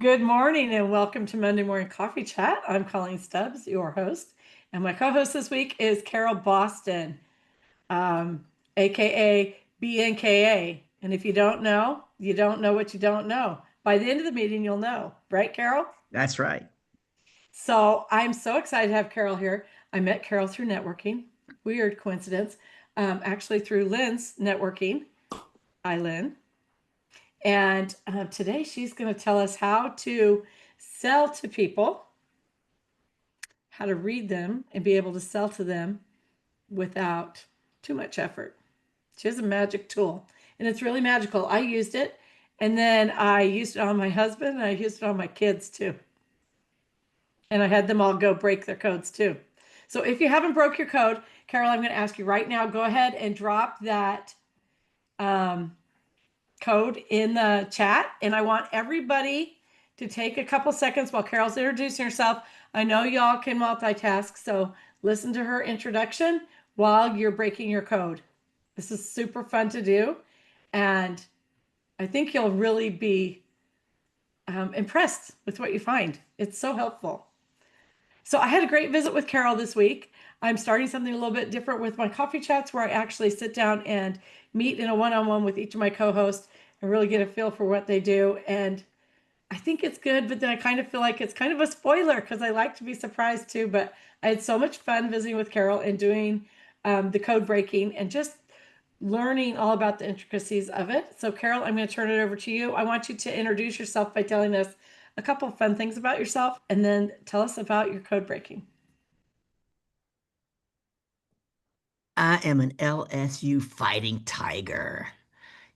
Good morning and welcome to Monday Morning Coffee Chat. I'm Colleen Stubbs, your host, and my co-host this week is Carol Boston, um, aka BNKA. And if you don't know, you don't know what you don't know. By the end of the meeting, you'll know, right, Carol? That's right. So I'm so excited to have Carol here. I met Carol through networking. Weird coincidence. Actually, through Lynn's networking. Hi, Lynn. And today she's going to tell us how to sell to people, how to read them and be able to sell to them without too much effort. She has a magic tool and it's really magical. I used it and then I used it on my husband and I used it on my kids too. And I had them all go break their codes too. So if you haven't broke your code, Carol, I'm going to ask you right now, go ahead and drop that um, code in the chat. And I want everybody to take a couple seconds while Carol's introducing herself. I know y'all can multitask, so listen to her introduction while you're breaking your code. This is super fun to do. And I think you'll really be impressed with what you find. It's so helpful. So I had a great visit with Carol this week. I'm starting something a little bit different with my coffee chats where I actually sit down and meet in a one-on-one with each of my co-hosts and really get a feel for what they do. And I think it's good, but then I kind of feel like it's kind of a spoiler because I like to be surprised too. But I had so much fun visiting with Carol and doing the code breaking and just learning all about the intricacies of it. So, Carol, I'm going to turn it over to you. I want you to introduce yourself by telling us a couple of fun things about yourself and then tell us about your code breaking. I am an LSU fighting tiger.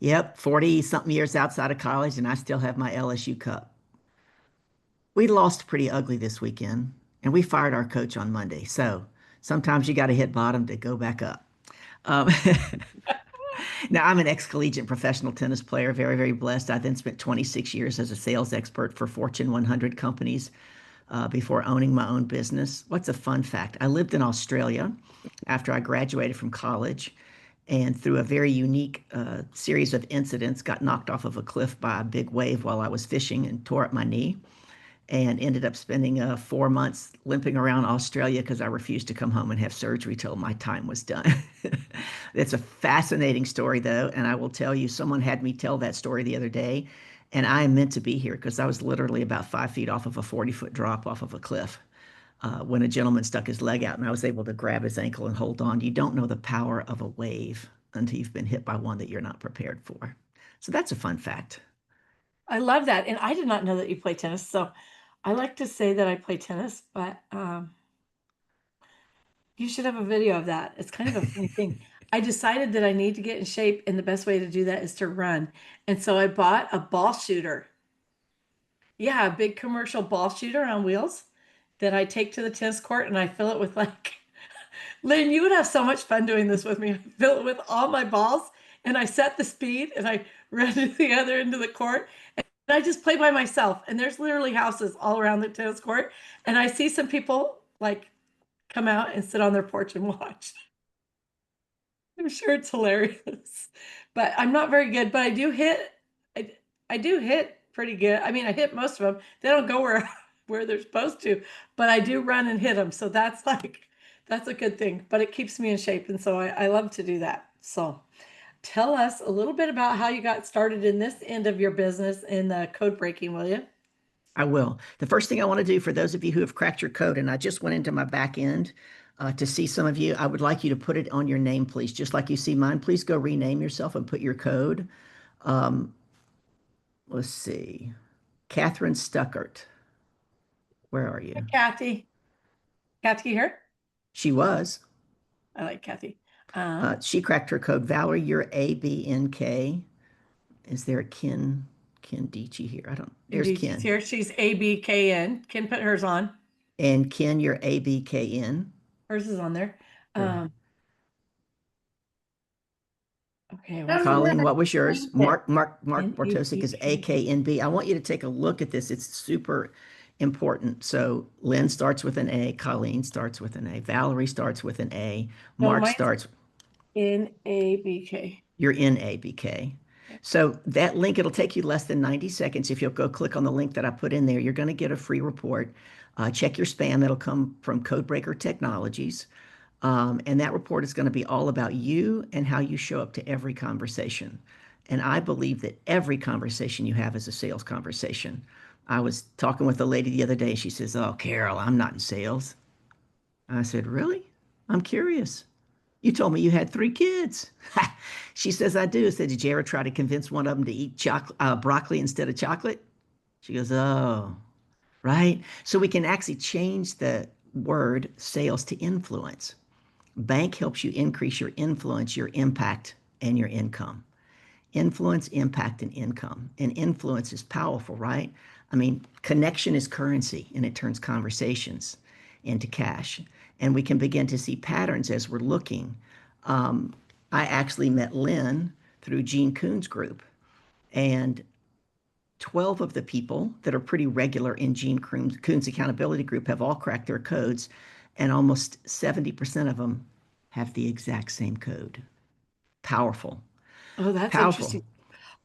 Yep, 40 something years outside of college, and I still have my LSU cup. We lost pretty ugly this weekend, and we fired our coach on Monday. So sometimes you got to hit bottom to go back up. Um, Now, I'm an ex-collegiate professional tennis player, very, very blessed. I then spent 26 years as a sales expert for Fortune 100 companies before owning my own business. What's a fun fact? I lived in Australia after I graduated from college, and through a very unique series of incidents, got knocked off of a cliff by a big wave while I was fishing and tore up my knee and ended up spending 4 months limping around Australia because I refused to come home and have surgery till my time was done. It's a fascinating story, though, and I will tell you, someone had me tell that story the other day, and I am meant to be here because I was literally about 5 feet off of a 40-foot drop off of a cliff when a gentleman stuck his leg out, and I was able to grab his ankle and hold on. You don't know the power of a wave until you've been hit by one that you're not prepared for. So that's a fun fact. I love that. And I did not know that you play tennis. So I like to say that I play tennis, but you should have a video of that. It's kind of a funny thing. I decided that I need to get in shape, and the best way to do that is to run. And so I bought a ball shooter. Yeah, a big commercial ball shooter on wheels that I take to the tennis court and I fill it with like, Lynn, you would have so much fun doing this with me. I fill it with all my balls and I set the speed and I run to the other end of the court and I just play by myself. And there's literally houses all around the tennis court. And I see some people like come out and sit on their porch and watch. I'm sure it's hilarious, but I'm not very good. But I do hit. I, I do hit pretty good. I mean, I hit most of them. They don't go where where they're supposed to, but I do run and hit them. So that's like that's a good thing. But it keeps me in shape, and so I love to do that. So tell us a little bit about how you got started in this end of your business in the code breaking, will you? I will. The first thing I want to do for those of you who have cracked your code, and I just went into my back end to see some of you, I would like you to put it on your name, please. Just like you see mine, please go rename yourself and put your code. Um, let's see. Catherine Stuckert, where are Hi, you? Kathy. Kathy here. She was. I like Kathy. She cracked her code. Valerie, you're ABNK. Is there a Ken Dichi here? I don't. There's Indeed, she's Ken. here. She's ABKN. Can put hers on. And Ken, you're ABKN. Hers is on there. Um, okay, what's I'm Colleen, not what was yours? it. Mark Bartosik is NABK? AKNB. I want you to take a look at this. It's super important. So Lynn starts with an A, Colleen starts with an A, Valerie starts with an A, No, Mark mine's starts, NABK. you're in ABK. So that link, it'll take you less than 90 seconds. If you'll go click on the link that I put in there, you're going to get a free report. Check your spam. It'll come from Codebreaker Technologies. And that report is going to be all about you and how you show up to every conversation. And I believe that every conversation you have is a sales conversation. I was talking with a lady the other day. She says, "Oh, Carol, I'm not in sales." I said, "Really? I'm curious. You told me you had 3 kids." She says, "I do." I said, "Did you ever try to convince one of them to eat broccoli instead of chocolate?" She goes, "Oh, right." So we can actually change the word sales to influence. Bank helps you increase your influence, your impact, and your income. Influence, impact, and income. And influence is powerful, right? I mean, connection is currency and it turns conversations into cash. And we can begin to see patterns as we're looking. I actually met Lynn through Gene Kuhn's group, and 12 of the people that are pretty regular in Gene Kuhn's accountability group have all cracked their codes, and almost 70% of them have the exact same code. Powerful, Oh, that's powerful. interesting.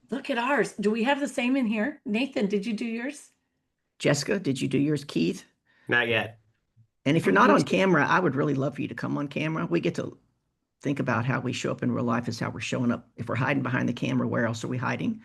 Look at ours. Do we have the same in here? Nathan, did you do yours? Jessica, did you do yours? Keith? Not yet. And if you're Oh, not we on should. camera, I would really love for you to come on camera. We get to think about how we show up in real life is how we're showing up. If we're hiding behind the camera, where else are we hiding?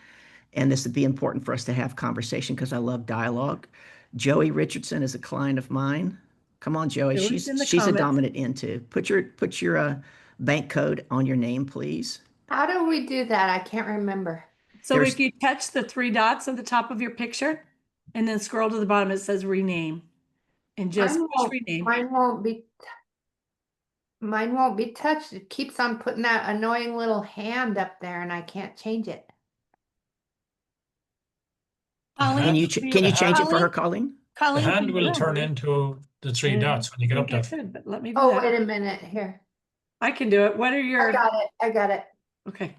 And this would be important for us to have conversation because I love dialogue. Joey Richardson is a client of mine. Come on, Joey. Joey's in the She's a comments. dominant in too. Put your bank code on your name, please. How do we do that? I can't remember. So There's if you touch the 3 dots at the top of your picture and then scroll to the bottom, it says rename and just Mine push won't, rename. mine won't be touched. It keeps on putting that annoying little hand up there and I can't change it. Can you change it for her, Colleen? The Colleen, hand can you do will it? turn into the 3 I dots when you get up think I there. could, but let me do Oh, that. wait a minute here. I can do it. What are I your, got it. I got it. okay,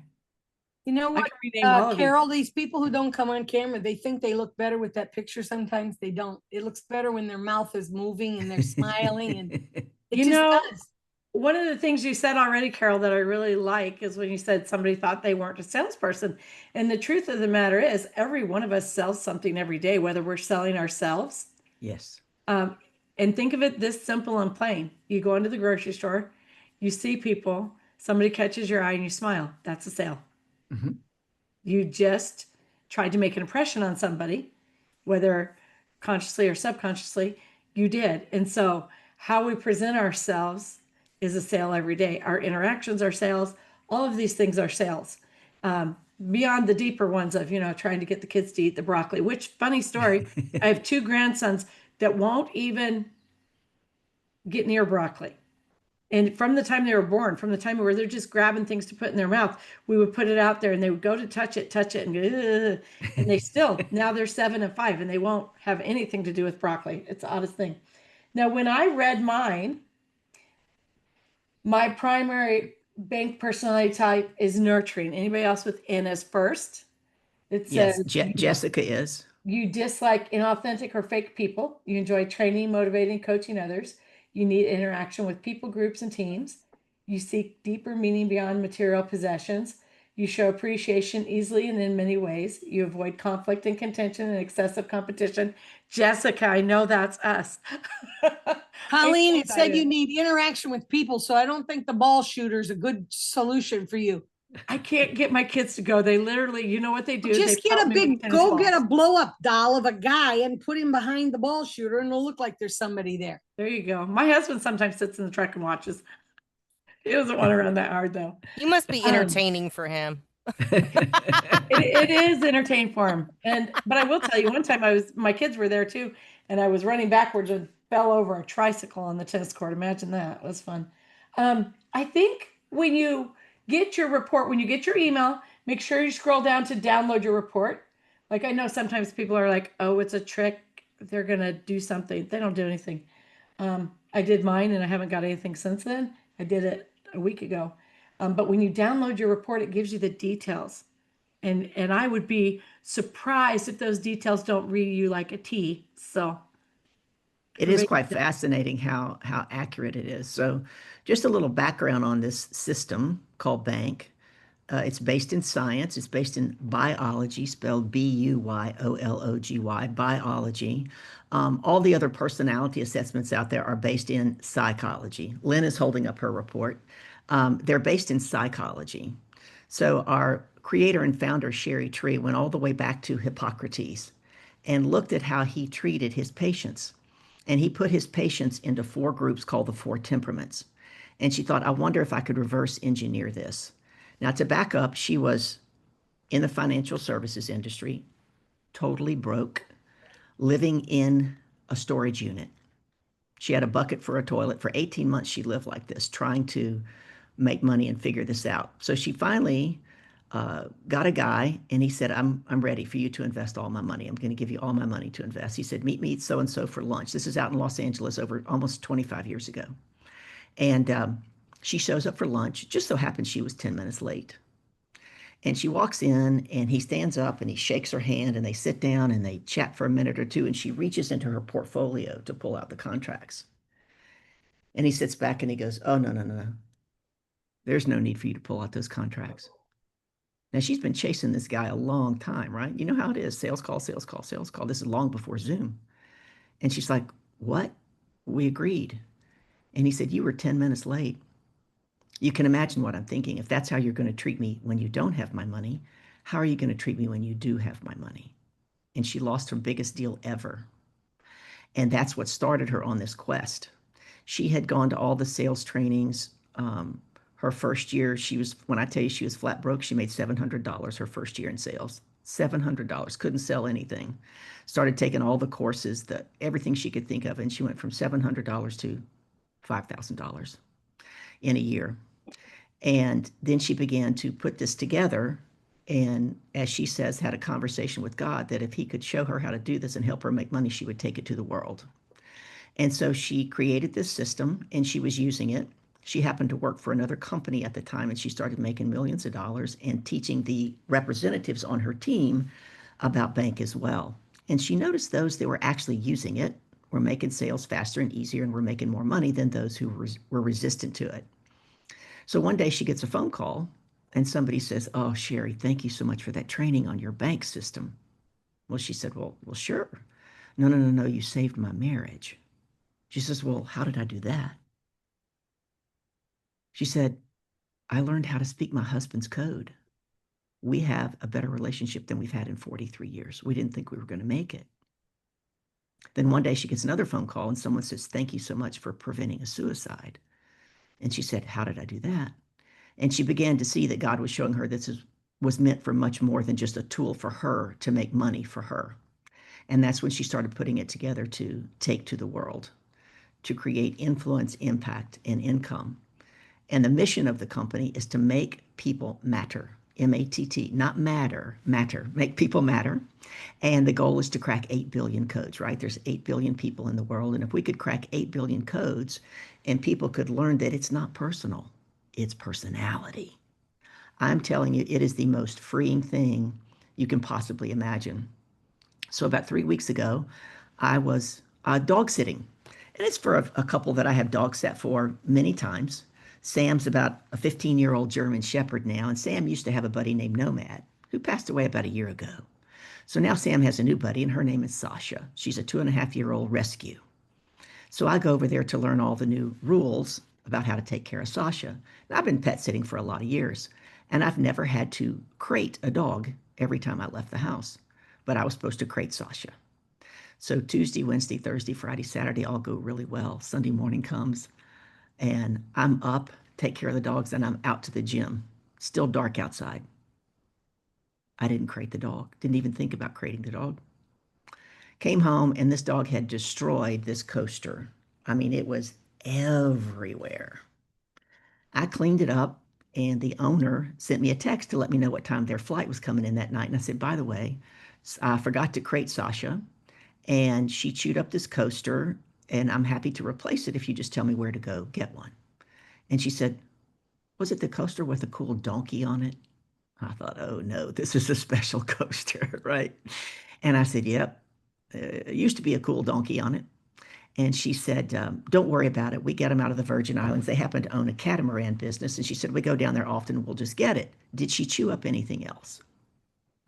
You know I what, can rename all of these. Carol, these people who don't come on camera, they think they look better with that picture. Sometimes they don't. It looks better when their mouth is moving and they're smiling and it You just know, does. one of the things you said already, Carol, that I really like is when you said somebody thought they weren't a salesperson. And the truth of the matter is, every one of us sells something every day, whether we're selling ourselves. Yes. And think of it this simple and plain. You go into the grocery store, you see people, somebody catches your eye and you smile. That's a sale. Mhm. You just tried to make an impression on somebody, whether consciously or subconsciously, you did. And so, how we present ourselves is a sale every day. Our interactions are sales. All of these things are sales. Beyond the deeper ones of, trying to get the kids to eat the broccoli, which, funny story, I have 2 grandsons that won't even get near broccoli. And from the time they were born, from the time where they're just grabbing things to put in their mouth, we would put it out there and they would go to touch it, and go, "Ugh." And they still, now they're 7 and 5 and they won't have anything to do with broccoli. It's the oddest thing. Now, when I read mine, my primary bank personality type is nurturing. Anybody else with N as first? It Yes. says Jessica is. you dislike inauthentic or fake people. You enjoy training, motivating, coaching others. You need interaction with people, groups, and teams. You seek deeper meaning beyond material possessions. You show appreciation easily and in many ways. You avoid conflict and contention and excessive competition. Jessica, I know that's us. Colleen, it said you excited. need interaction with people, so I don't think the ball shooter is a good solution for you. I can't get my kids to go. They literally, you know what they do? Just They get pelt a me with big, tennis go get a balls. blow up doll of a guy and put him behind the ball shooter and it'll look like there's somebody there. There you go. My husband sometimes sits in the truck and watches. He doesn't want to run that hard though. You must be Um, entertaining for him. It is entertaining for him. But I will tell you, one time my kids were there too, and I was running backwards and fell over a tricycle on the tennis court. Imagine that. It was fun. I think when you get your report, when you get your email, make sure you scroll down to download your report. Like I know sometimes people are like, oh, it's a trick. They're gonna do something. They don't do anything. I did mine and I haven't got anything since then. I did it a week ago. But when you download your report, it gives you the details. And I would be surprised if those details don't read you like a T. So It is quite fascinating how accurate it is. So, just a little background on this system called bank. It's based in science. It's based in biology, spelled Buyology, biology. All the other personality assessments out there are based in psychology. Lynn is holding up her report. They're based in psychology. So our creator and founder, Sherry Tree, went all the way back to Hippocrates and looked at how he treated his patients. And he put his patients into 4 groups called the 4 temperaments. And she thought, I wonder if I could reverse engineer this. Now, to back up, she was in the financial services industry, totally broke, living in a storage unit. She had a bucket for a toilet. For 18 months, she lived like this, trying to make money and figure this out. So she finally got a guy, and he said, I'm ready for you to invest all my money. I'm going to give you all my money to invest. He said, meet me so and so for lunch. This is out in Los Angeles over almost 25 years ago. And she shows up for lunch. It just so happens she was 10 minutes late. And she walks in, and he stands up and he shakes her hand, and they sit down and they chat for a minute or two. And she reaches into her portfolio to pull out the contracts. And he sits back and he goes, oh, no, no, no, no. There's no need for you to pull out those contracts. Now, she's been chasing this guy a long time, right? You know how it is, sales call, sales call, sales call. This is long before Zoom. And she's like, what? We agreed. And he said, you were 10 minutes late. You can imagine what I'm thinking. If that's how you're going to treat me when you don't have my money, how are you going to treat me when you do have my money? And she lost her biggest deal ever. And that's what started her on this quest. She had gone to all the sales trainings. Her first year, when I tell you she was flat broke, she made $700 her first year in sales. $700, couldn't sell anything. Started taking all the courses, everything she could think of, and she went from $700 to $5,000 in a year. And then she began to put this together, and as she says, had a conversation with God that if he could show her how to do this and help her make money, she would take it to the world. And so she created this system, and she was using it. She happened to work for another company at the time, and she started making millions of dollars and teaching the representatives on her team about bank as well. And she noticed those that were actually using it were making sales faster and easier and were making more money than those who were resistant to it. So one day she gets a phone call, and somebody says, oh, Sherry, thank you so much for that training on your bank system. Well, she said, well, sure. No, no, no, no, you saved my marriage. She says, well, how did I do that? She said, I learned how to speak my husband's code. We have a better relationship than we've had in 43 years. We didn't think we were going to make it. Then one day she gets another phone call, and someone says, thank you so much for preventing a suicide. And she said, how did I do that? And she began to see that God was showing her this was meant for much more than just a tool for her to make money for her. And that's when she started putting it together to take to the world, to create influence, impact, and income. And the mission of the company is to make people matter, M-A-T-T, not matter, make people matter. And the goal is to crack 8 billion codes, right? There's 8 billion people in the world. And if we could crack 8 billion codes and people could learn that it's not personal, it's personality. I'm telling you, it is the most freeing thing you can possibly imagine. So about 3 weeks ago, I was dog sitting. And it's for a couple that I have dog sat for many times. Sam's about a 15-year-old German Shepherd now, and Sam used to have a buddy named Nomad, who passed away about a year ago. So now Sam has a new buddy, and her name is Sasha. She's a 2.5-year-old rescue. So I go over there to learn all the new rules about how to take care of Sasha. And I've been pet sitting for a lot of years, and I've never had to crate a dog every time I left the house, but I was supposed to crate Sasha. So Tuesday, Wednesday, Thursday, Friday, Saturday all go really well. Sunday morning comes, and I'm up, take care of the dogs, and I'm out to the gym. Still dark outside. I didn't crate the dog. Didn't even think about crating the dog. Came home, and this dog had destroyed this coaster. I mean, it was everywhere. I cleaned it up, and the owner sent me a text to let me know what time their flight was coming in that night. And I said, by the way, I forgot to crate Sasha, and she chewed up this coaster, and I'm happy to replace it if you just tell me where to go get one. And she said, was it the coaster with a cool donkey on it? I thought, oh no, this is a special coaster, right? And I said, yep, it used to be a cool donkey on it. And she said, don't worry about it. We get them out of the Virgin Islands. They happen to own a catamaran business. And she said, we go down there often. We'll just get it. Did she chew up anything else?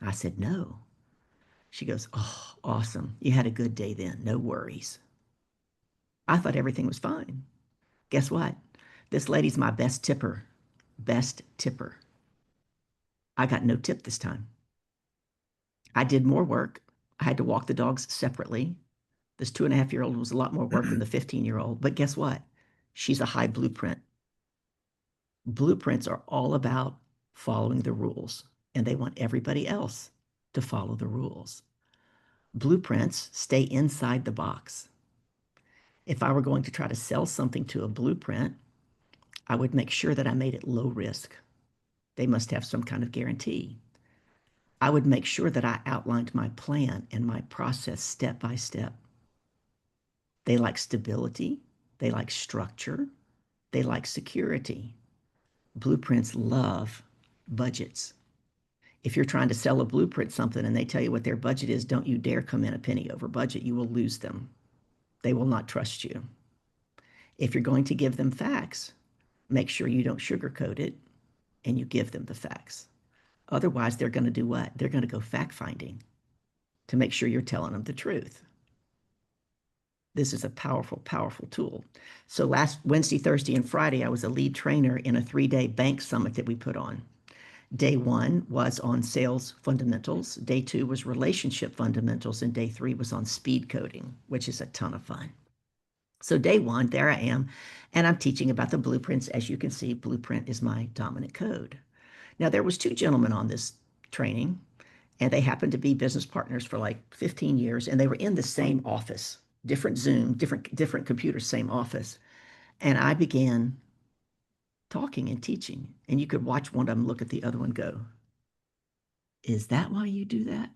I said, no. She goes, oh, awesome. You had a good day then. No worries. I thought everything was fine. Guess what? This lady's my best tipper. Best tipper. I got no tip this time. I did more work. I had to walk the dogs separately. This 2.5-year-old was a lot more work than the 15-year-old. But guess what? She's a high blueprint. Blueprints are all about following the rules, and they want everybody else to follow the rules. Blueprints stay inside the box. If I were going to try to sell something to a blueprint, I would make sure that I made it low risk. They must have some kind of guarantee. I would make sure that I outlined my plan and my process step by step. They like stability. They like structure. They like security. Blueprints love budgets. If you're trying to sell a blueprint something and they tell you what their budget is, don't you dare come in a penny over budget. You will lose them. They will not trust you. If you're going to give them facts, make sure you don't sugarcoat it and you give them the facts. Otherwise, they're going to do what? They're going to go fact finding to make sure you're telling them the truth. This is a powerful, powerful tool. So last Wednesday, Thursday, and Friday, I was a lead trainer in a 3-day bank summit that we put on. Day 1 was on sales fundamentals. Day 2 was relationship fundamentals. And day 3 was on speed coding, which is a ton of fun. So day 1, there I am, and I'm teaching about the blueprints. As you can see, blueprint is my dominant code. Now, there was 2 gentlemen on this training, and they happened to be business partners for like 15 years, and they were in the same office, different Zoom, different computers, same office. And I began talking and teaching, and you could watch one of them look at the other one go, is that why you do that?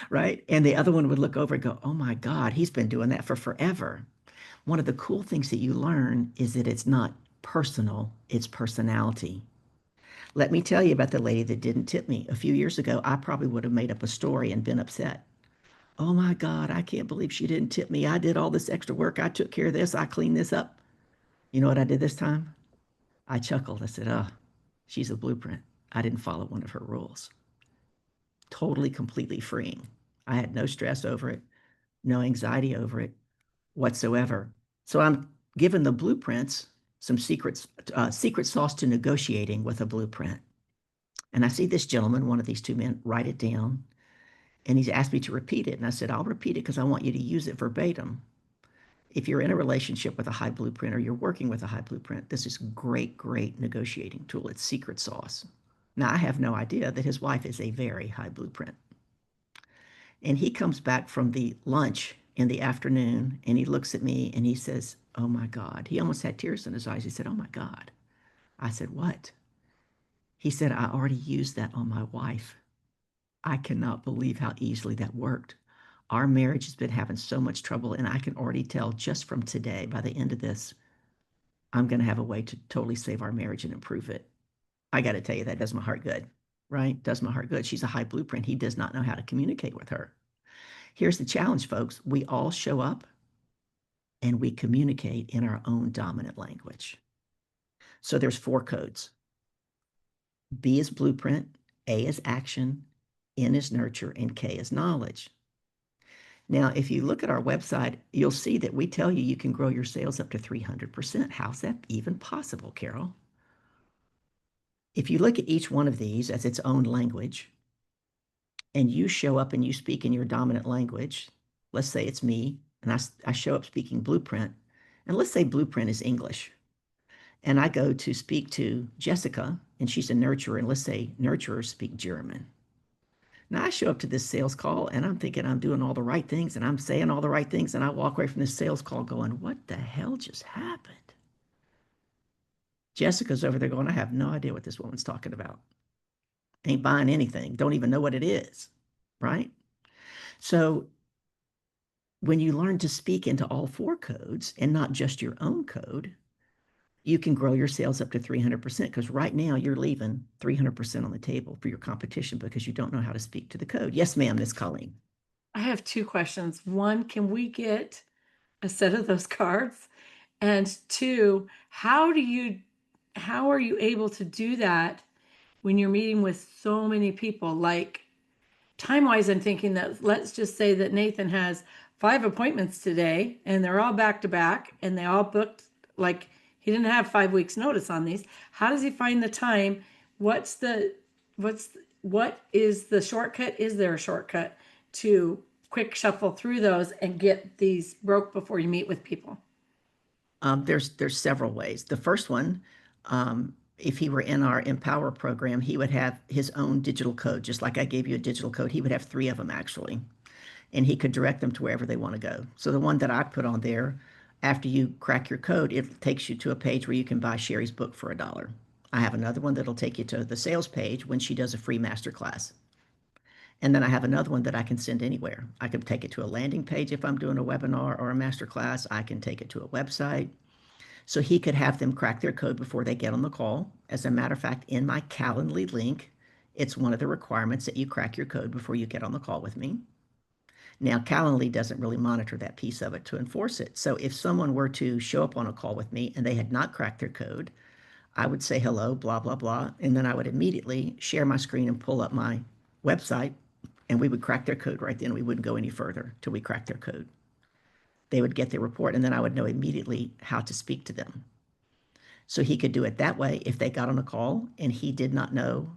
Right. And the other one would look over and go, oh my God, he's been doing that for forever. One of the cool things that you learn is that it's not personal, it's personality. Let me tell you about the lady that didn't tip me. A few years ago, I probably would have made up a story and been upset. Oh my God, I can't believe she didn't tip me. I did all this extra work. I took care of this. I cleaned this up. You know what I did this time? I chuckled. I said, oh, she's a blueprint. I didn't follow one of her rules. Totally, completely freeing. I had no stress over it, no anxiety over it whatsoever. So I'm giving the blueprints some secret sauce to negotiating with a blueprint. And I see this gentleman, one of these 2 men, write it down. And he's asked me to repeat it. And I said, I'll repeat it because I want you to use it verbatim. If you're in a relationship with a high blueprint or you're working with a high blueprint, this is great, great negotiating tool. It's secret sauce. Now, I have no idea that his wife is a very high blueprint. And he comes back from the lunch in the afternoon and he looks at me and he says, oh my God. He almost had tears in his eyes. He said, oh my God. I said, what? He said, I already used that on my wife. I cannot believe how easily that worked. Our marriage has been having so much trouble, and I can already tell just from today, by the end of this, I'm going to have a way to totally save our marriage and improve it. I got to tell you, that does my heart good, right? Does my heart good. She's a high blueprint. He does not know how to communicate with her. Here's the challenge, folks. We all show up and we communicate in our own dominant language. So there's 4 codes. B is blueprint, A is action, N is nurture, and K is knowledge. Now, if you look at our website, you'll see that we tell you can grow your sales up to 300%. How's that even possible, Carol? If you look at each one of these as its own language, and you show up and you speak in your dominant language, let's say it's me, and I show up speaking blueprint, and let's say blueprint is English, and I go to speak to Jessica, and she's a nurturer, and let's say nurturers speak German. Now I show up to this sales call and I'm thinking I'm doing all the right things and I'm saying all the right things. And I walk away from this sales call going, what the hell just happened? Jessica's over there going, I have no idea what this woman's talking about. Ain't buying anything. Don't even know what it is, right? So when you learn to speak into all 4 codes and not just your own code, you can grow your sales up to 300%, because right now you're leaving 300% on the table for your competition because you don't know how to speak to the code. Yes, ma'am, Miss Colleen. I have 2 questions. One, can we get a set of those cards? And two, how are you able to do that when you're meeting with so many people? Like, time wise, I'm thinking that let's just say that Nathan has 5 appointments today and they're all back to back and they all booked, like, he didn't have 5 weeks notice on these. How does he find the time? What's the, what is the shortcut? Is there a shortcut to quick shuffle through those and get these broke before you meet with people? There's several ways. The first one, if he were in our Empower program, he would have his own digital code, just like I gave you a digital code. He would have 3 of them actually, and he could direct them to wherever they want to go. So the one that I put on there, after you crack your code, it takes you to a page where you can buy Sherry's book for $1. I have another one that'll take you to the sales page when she does a free master class. And then I have another one that I can send anywhere. I can take it to a landing page if I'm doing a webinar or a master class. I can take it to a website. So he could have them crack their code before they get on the call. As a matter of fact, in my Calendly link, it's one of the requirements that you crack your code before you get on the call with me. Now, Calendly doesn't really monitor that piece of it to enforce it. So if someone were to show up on a call with me and they had not cracked their code, I would say hello, blah, blah, blah. And then I would immediately share my screen and pull up my website, and we would crack their code right then. We wouldn't go any further till we cracked their code. They would get their report, and then I would know immediately how to speak to them. So he could do it that way if they got on a call and he did not know,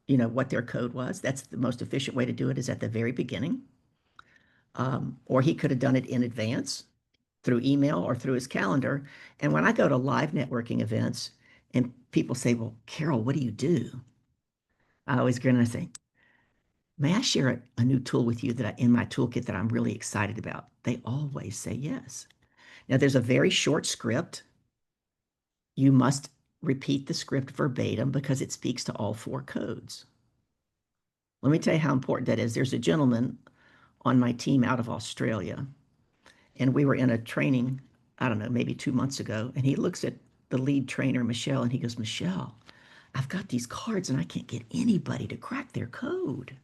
what their code was. That's the most efficient way to do it, is at the very beginning. Or he could have done it in advance through email or through his calendar. And when I go to live networking events and people say, well, Carol, what do you do? I always grin and I say, may I share a new tool with you in my toolkit that I'm really excited about? They always say yes. Now, there's a very short script. You must repeat the script verbatim because it speaks to all 4 codes. Let me tell you how important that is. There's a gentleman on my team out of Australia, and we were in a training, I don't know, maybe 2 months ago, and he looks at the lead trainer, Michelle, and he goes, Michelle, I've got these cards and I can't get anybody to crack their code.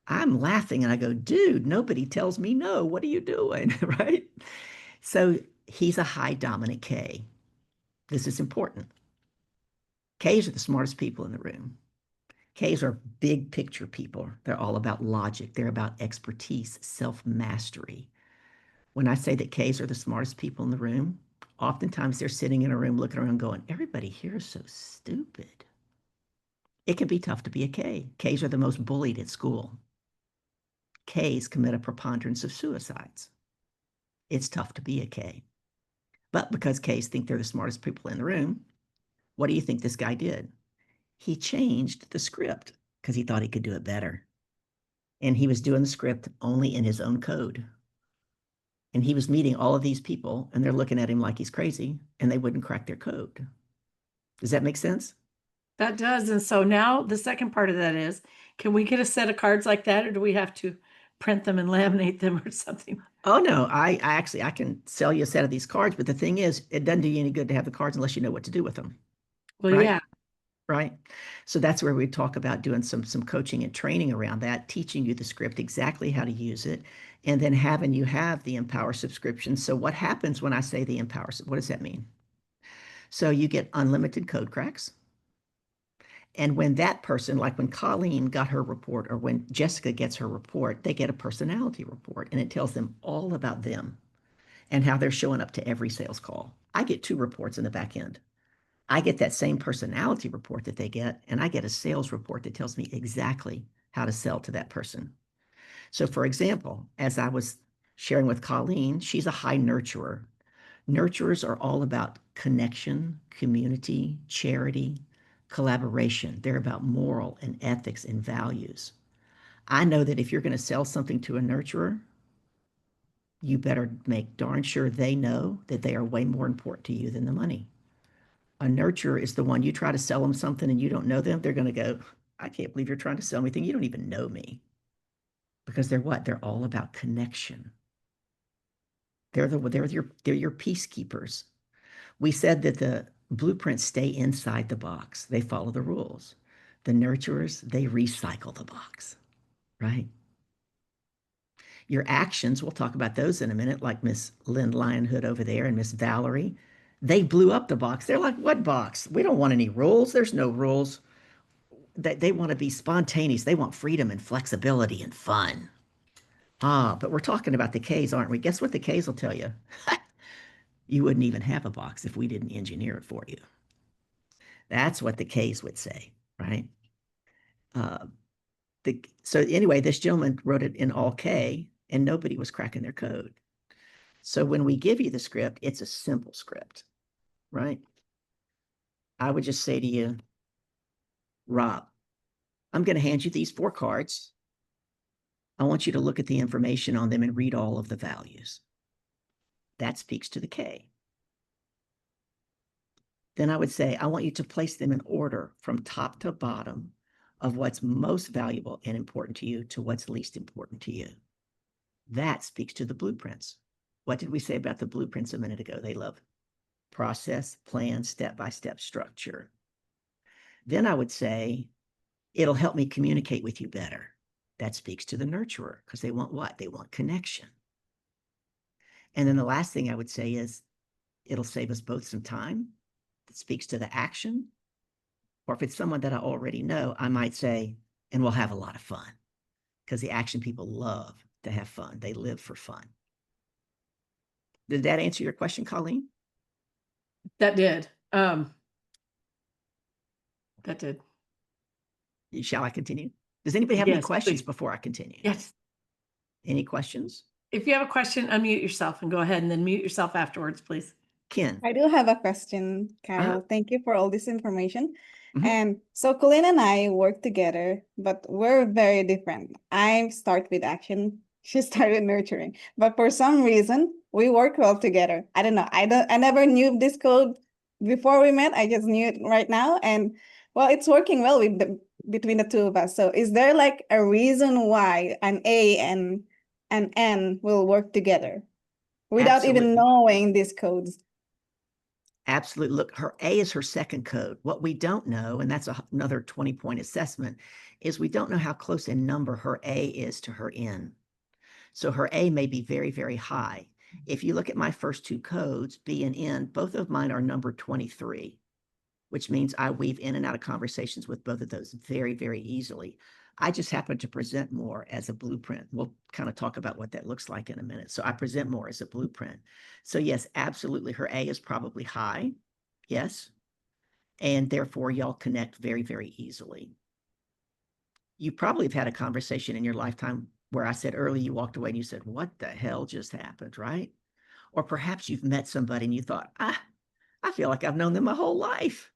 I'm laughing and I go, dude, nobody tells me no. What are you doing? Right? So he's a high dominant K. This is important. Ks are the smartest people in the room. Ks are big picture people. They're all about logic. They're about expertise, self-mastery. When I say that Ks are the smartest people in the room, oftentimes they're sitting in a room looking around going, everybody here is so stupid. It can be tough to be a K. Ks are the most bullied at school. Ks commit a preponderance of suicides. It's tough to be a K. But because Ks think they're the smartest people in the room, what do you think this guy did? He changed the script because he thought he could do it better. And he was doing the script only in his own code. And he was meeting all of these people and they're looking at him like he's crazy and they wouldn't crack their code. Does that make sense? That does. And so now the second part of that is, can we get a set of cards like that, or do we have to print them and laminate them or something? Oh no, I can sell you a set of these cards, but the thing is, it doesn't do you any good to have the cards unless you know what to do with them. Well, Right? yeah. Right. So that's where we talk about doing some coaching and training around that, teaching you the script, exactly how to use it, and then having you have the Empower subscription. So what happens when I say the Empower? What does that mean? So you get unlimited code cracks. And when that person, like when Colleen got her report or when Jessica gets her report, they get a personality report and it tells them all about them and how they're showing up to every sales call. I get 2 reports in the back end. I get that same personality report that they get, and I get a sales report that tells me exactly how to sell to that person. So for example, as I was sharing with Colleen, she's a high nurturer. Nurturers are all about connection, community, charity, collaboration. They're about moral and ethics and values. I know that if you're going to sell something to a nurturer, you better make darn sure they know that they are way more important to you than the money. A nurturer is the one you try to sell them something and you don't know them, they're going to go, I can't believe you're trying to sell me anything. You don't even know me. Because they're what? They're all about connection. They're your peacekeepers. We said that the blueprints stay inside the box. They follow the rules. The nurturers, they recycle the box, right? Your actions, we'll talk about those in a minute, like Miss Lynn Lionhood over there and Miss Valerie. They blew up the box. They're like, what box? We don't want any rules. There's no rules. They want to be spontaneous. They want freedom and flexibility and fun. Ah, but we're talking about the K's, aren't we? Guess what the K's will tell you? You wouldn't even have a box if we didn't engineer it for you. That's what the K's would say, right? So anyway, this gentleman wrote it in all K and nobody was cracking their code. So when we give you the script, it's a simple script, right? I would just say to you, Rob, I'm going to hand you these 4 cards. I want you to look at the information on them and read all of the values. That speaks to the K. Then I would say, I want you to place them in order from top to bottom of what's most valuable and important to you to what's least important to you. That speaks to the blueprints. What did we say about the blueprints a minute ago? They love process, plan, step-by-step structure. Then I would say, it'll help me communicate with you better. That speaks to the nurturer because they want what? They want connection. And then the last thing I would say is, it'll save us both some time. That speaks to the action. Or if it's someone that I already know, I might say, and we'll have a lot of fun because the action people love to have fun. They live for fun. Did that answer your question, Colleen? That did. That did. Shall I continue? Does anybody have any Yes, questions please. before I continue? Yes. Any questions? If you have a question, unmute yourself and go ahead and then mute yourself afterwards, please. Ken. I do have a question, Carol. Thank you for all this information. Mhm. And so Colleen and I work together, but we're very different. I start with action. She started nurturing, but for some reason we work well together. I don't know. I never knew this code before we met. I just knew it right now. And well, it's working well between the two of us. So is there like a reason why an A and an N will work together without even Absolutely. knowing these codes? Absolutely. Look, her A is her second code. What we don't know, and that's another 20-point assessment, is we don't know how close in number her A is to her N. So her A may be very, very high. If you look at my first 2 codes, B and N, both of mine are number 23, which means I weave in and out of conversations with both of those very, very easily. I just happen to present more as a blueprint. We'll kind of talk about what that looks like in a minute. So I present more as a blueprint. So yes, absolutely. Her A is probably high. Yes. And therefore y'all connect very, very easily. You probably have had a conversation in your lifetime where I said earlier, you walked away and you said, what the hell just happened, right? Or perhaps you've met somebody and you thought, I feel like I've known them my whole life.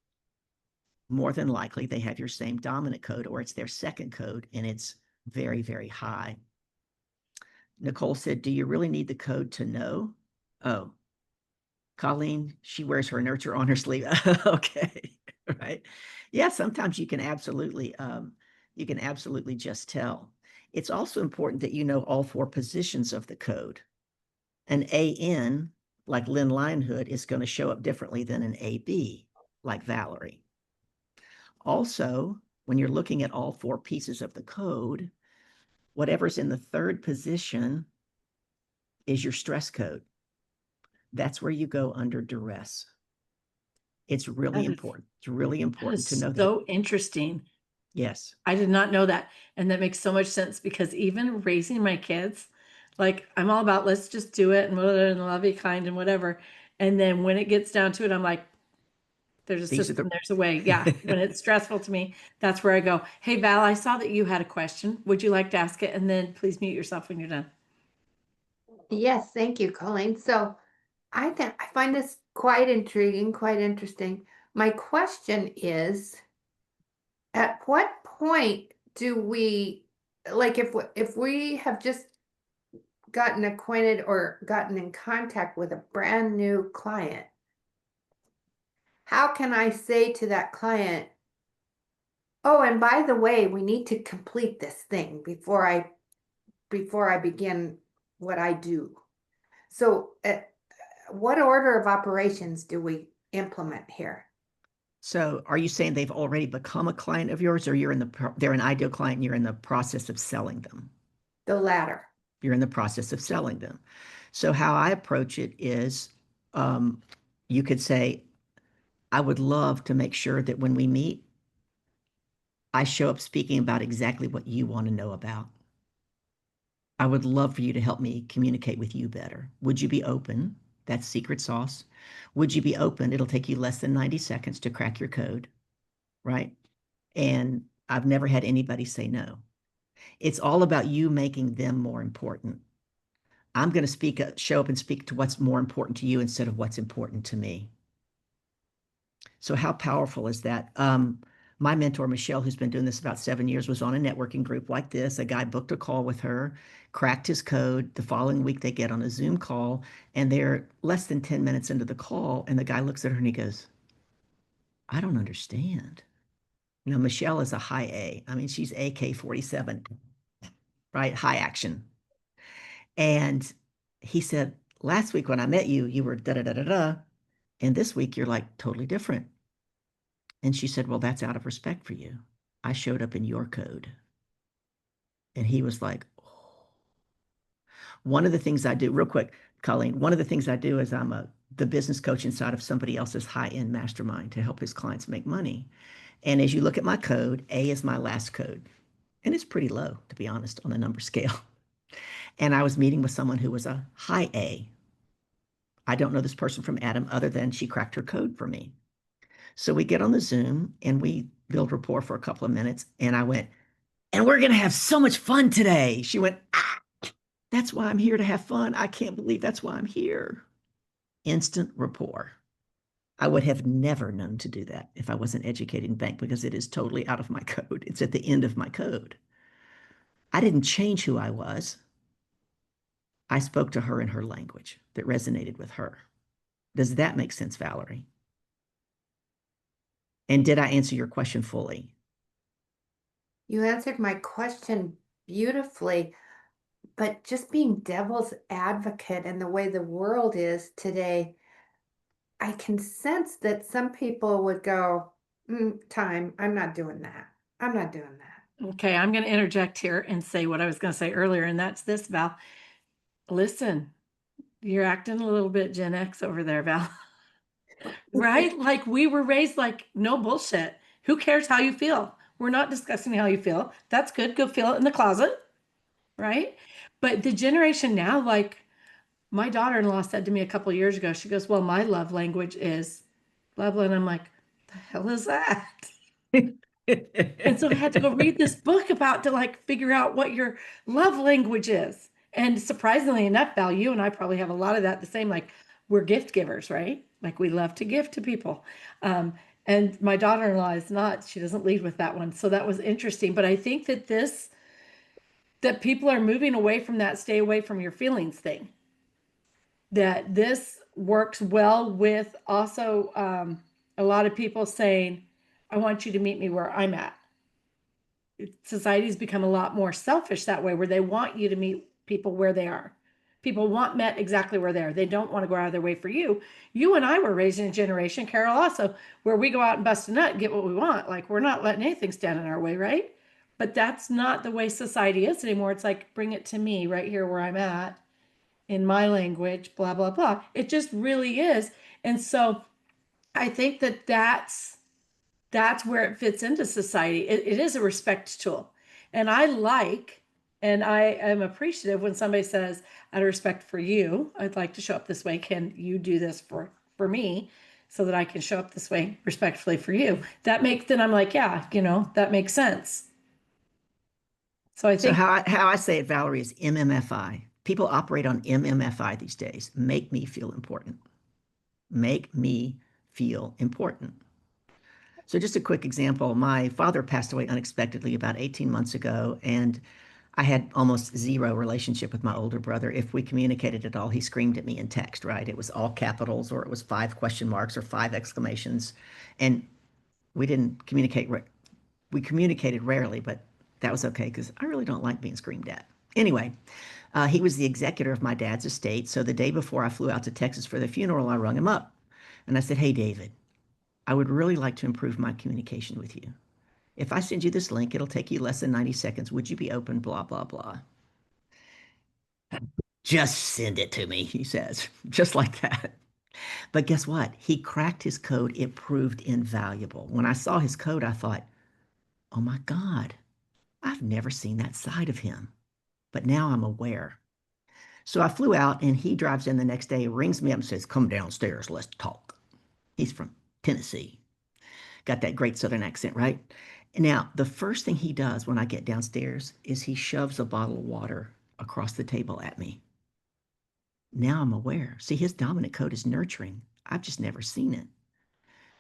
More than likely they have your same dominant code or it's their second code and it's very, very high. Nicole said, do you really need the code to know? Oh, Colleen, she wears her nurture on her sleeve. Okay, right. Yeah, sometimes you can absolutely just tell. It's also important that you know all 4 positions of the code. An AN, like Lynn Lionhood, is going to show up differently than an AB, like Valerie. Also, when you're looking at all 4 pieces of the code, whatever's in the 3rd position is your stress code. That's where you go under duress. It's really important. It's really important to know that. So interesting. Yes. I did not know that. And that makes so much sense because even raising my kids, like I'm all about let's just do it and love you kind and whatever. And then when it gets down to it, I'm like, there's a system, there's a way. Yeah. When it's stressful to me, that's where I go, hey, Val, I saw that you had a question. Would you like to ask it? And then please mute yourself when you're done. Yes, thank you, Colleen. So I find this quite intriguing, quite interesting. My question is, at what point do we, like if we have just gotten acquainted or gotten in contact with a brand new client, how can I say to that client, oh, and by the way, we need to complete this thing before I begin what I do? So what order of operations do we implement here? So are you saying they've already become a client of yours or they're an ideal client and you're in the process of selling them? The latter. You're in the process of selling them. So how I approach it is, um, you could say, I would love to make sure that when we meet, I show up speaking about exactly what you want to know about. I would love for you to help me communicate with you better. Would you be open? That's secret sauce. Would you be open? It'll take you less than 90 seconds to crack your code, right? And I've never had anybody say no. It's all about you making them more important. I'm going to show up and speak to what's more important to you instead of what's important to me. So how powerful is that? My mentor, Michelle, who's been doing this about 7 years, was on a networking group like this. A guy booked a call with her, cracked his code. The following week, they get on a Zoom call, and they're less than 10 minutes into the call, and the guy looks at her and he goes, I don't understand. Now, Michelle is a high A. I mean, she's AK-47, right? High action. And he said, last week when I met you, you were da-da-da-da-da. And this week, you're like totally different. And she said, well, that's out of respect for you. I showed up in your code. And he was like, oh. One of the things I do, real quick, Colleen, one of the things I do is the business coach inside of somebody else's high-end mastermind to help his clients make money. And as you look at my code, A is my last code. And it's pretty low, to be honest, on the number scale. And I was meeting with someone who was a high A. I don't know this person from Adam other than she cracked her code for me. So we get on the Zoom and we build rapport for a couple of minutes. And I went, and we're going to have so much fun today. She went, that's why I'm here, to have fun. I can't believe that's why I'm here. Instant rapport. I would have never known to do that if I wasn't educated in bank, because it is totally out of my code. It's at the end of my code. I didn't change who I was. I spoke to her in her language that resonated with her. Does that make sense, Valerie? And did I answer your question fully? You answered my question beautifully, but just being devil's advocate and the way the world is today, I can sense that some people would go, time, I'm not doing that. I'm not doing that. Okay, I'm going to interject here and say what I was going to say earlier, and that's this, Val. Listen, you're acting a little bit Gen X over there, Val. Right? Like we were raised like, no bullshit. Who cares how you feel? We're not discussing how you feel. That's good. Go feel it in the closet. Right? But the generation now, like my daughter-in-law said to me a couple of years ago, she goes, well, my love language is blah, blah. And I'm like, the hell is that? And so I had to go read this book about to like figure out what your love language is. And surprisingly enough, Val, you and I probably have a lot of that the same, like we're gift givers, right? Like we love to give to people. And my daughter-in-law is not, she doesn't lead with that one. So that was interesting. But I think that that people are moving away from that stay away from your feelings thing. That this works well with also a lot of people saying, I want you to meet me where I'm at. Society's become a lot more selfish that way, where they want you to meet people where they are. People want met exactly where they are. They don't want to go out of their way for you. You and I were raised in a generation, Carol also, where we go out and bust a nut and get what we want. Like we're not letting anything stand in our way, right? But that's not the way society is anymore. It's like, bring it to me right here where I'm at in my language, blah, blah, blah. It just really is. And so I think that that's where it fits into society. It is a respect tool. And and I am appreciative when somebody says, out of respect for you, I'd like to show up this way. Can you do this for me so that I can show up this way respectfully for you? Then I'm like, yeah, that makes sense. So I So think how I say it, Valerie, is MMFI. People operate on MMFI these days. Make me feel important. Make me feel important. So just a quick example, my father passed away unexpectedly about 18 months ago, and I had almost zero relationship with my older brother. If we communicated at all, he screamed at me in text, right? It was all capitals, or it was 5 question marks or 5 exclamations. And we didn't communicate. We communicated rarely, but that was okay because I really don't like being screamed at. Anyway, he was the executor of my dad's estate. So the day before I flew out to Texas for the funeral, I rung him up and I said, hey, David, I would really like to improve my communication with you. If I send you this link, it'll take you less than 90 seconds. Would you be open? Blah, blah, blah. Just send it to me, he says, just like that. But guess what? He cracked his code. It proved invaluable. When I saw his code, I thought, oh my God, I've never seen that side of him. But now I'm aware. So I flew out and he drives in the next day, rings me up and says, come downstairs, let's talk. He's from Tennessee. Got that great Southern accent, right? Now, the first thing he does when I get downstairs is he shoves a bottle of water across the table at me. Now I'm aware. See, his dominant code is nurturing. I've just never seen it.